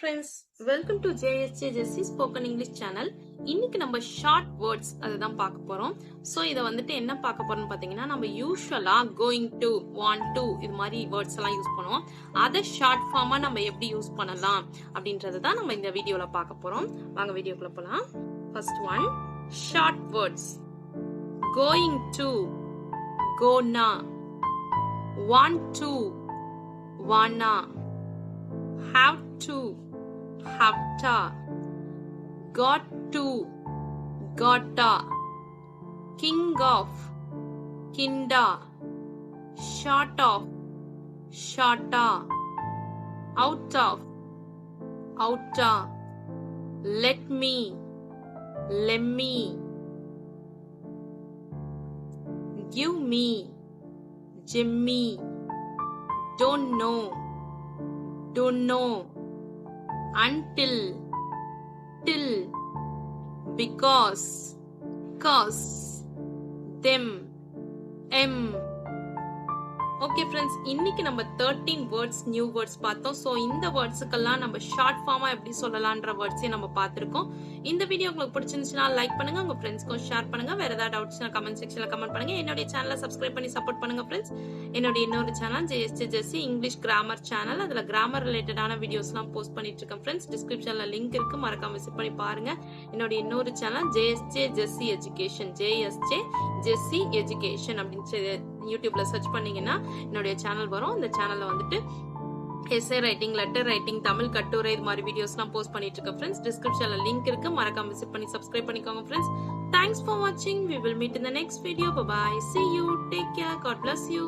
friends, welcome to JSJ Jessie Spoken English channel. இன்னைக்கு நம்ம short words அதுதான் பார்க்க போறோம். சோ இத வந்துட்டு என்ன பார்க்க போறோம்னு பாத்தீங்கன்னா, நம்ம யூசுவலா going to, want to இது மாதிரி வேர்ட்ஸ் எல்லாம் யூஸ் பண்ணுவோம். அத ஷார்ட் ஃபார்மா நம்ம எப்படி யூஸ் பண்ணலாம் அப்படின்றத தான் நம்ம இந்த வீடியோல பார்க்க போறோம். வாங்க வீடியோக்குள்ள போலாம். First one, short words. Going to, gonna. Want to, wanna. Have to, havta. Got to, gotta. King of, kinda. Short of, shorta. Out of, outa. Let me, lemmy. Give me, Jimmy. Don't know, don't know. Until, till. Because, cause. Them, em. Okay friends, இன்னைக்கு நம்ம 13 words new words பார்த்தோம். So இந்த வேர்ட்ஸுக்கெல்லாம் நம்ம short pharma எப்படி சொல்லலான்ற வேர்ட்ஸையும் நம்ம பார்த்துருக்கோம். இந்த video உங்களுக்கு பிடிச்சிருந்துச்சுன்னா லைக் பண்ணுங்க, உங்க ஃப்ரெண்ட்ஸ்க்கும் ஷேர் பண்ணுங்க. வேற ஏதாவது டவுட்ஸ்னா கமெண்ட் செக்ஷன்ல கமெண்ட் பண்ணுங்க. என்னுடைய சேனலை சப்ஸ்கிரைப் பண்ணி சப்போர்ட் பண்ணுங்க ஃப்ரெண்ட்ஸ். என்னுடைய இன்னொரு channel JSJ Jessie English grammar channel, அதுல கிராமர் ரிலேட்டடான வீடியோஸ்லாம் போஸ்ட் பண்ணிட்டு இருக்கேன் ஃப்ரெண்ட்ஸ். டிஸ்கிரிப்ஷன்ல லிங்க் இருக்கு, மறக்காம விசிட் பண்ணி பாருங்க. என்னுடைய இன்னொரு channel JSJ Jessie education, JSJ Jessie education அப்படின்னு யூடியூப்ல சர்ச் பண்ணீங்கன்னா என்னுடைய சேனல் வரும். இந்த சேனல்ல வந்துட்டு S A writing, letter writing, Tamil கட்டுரை இது மாதிரி வீடியோஸ்லாம் போஸ்ட் பண்ணிட்டு இருக்கேன் ஃப்ரெண்ட்ஸ். டிஸ்கிரிப்ஷன்ல லிங்க் இருக்கு, மறக்காம விசிட் பண்ணி சப்ஸ்கிரைப் பண்ணிக்கோங்க friends. Thanks for watching. We will meet in the next video. Bye bye. See you. Take care. God bless you.